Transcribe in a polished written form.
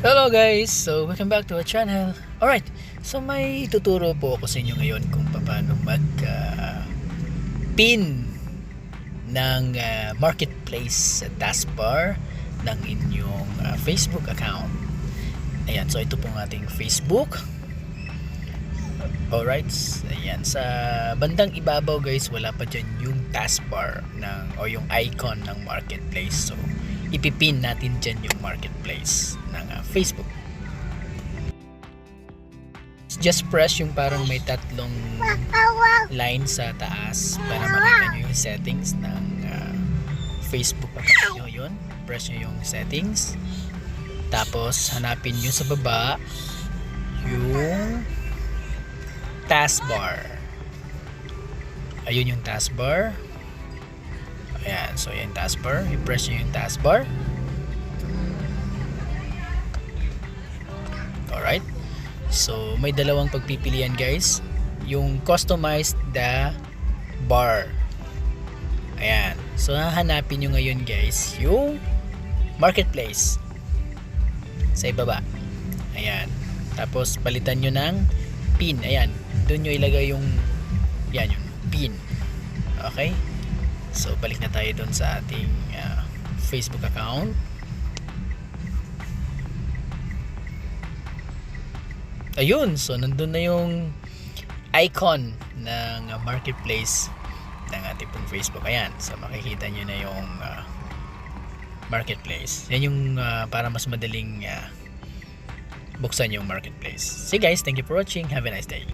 Hello guys! So welcome back to our channel. Alright, so may tuturo po ako sa inyo ngayon kung paano mag pin ng marketplace taskbar ng inyong Facebook account. Ayan, so ito pong ating Facebook. Alright, ayan, sa bandang ibabaw guys, wala pa dyan yung taskbar o yung icon ng marketplace. So ipipin natin dyan yung marketplace ng Facebook. Just press yung parang may tatlong line sa taas para makita nyo yung settings ng Facebook account nyo. Yun, press nyo yung settings, tapos hanapin nyo sa baba yung taskbar. Ayun yung taskbar. Ayan, so yung taskbar, i-press nyo yung taskbar. Alright, so may dalawang pagpipilian guys, yung customize the bar. Ayan, so hahanapin nyo ngayon guys yung marketplace sa ibaba. Ayan, tapos palitan nyo ng pin. Ayan, doon nyo ilagay yung yan, yung pin. Okay, so balik na tayo doon sa ating Facebook account. Ayun, so nandun na yung icon ng marketplace ng ating pong Facebook. Ayan, so makikita nyo na yung marketplace. Yan yung para mas madaling buksan yung marketplace. See guys, thank you for watching. Have a nice day.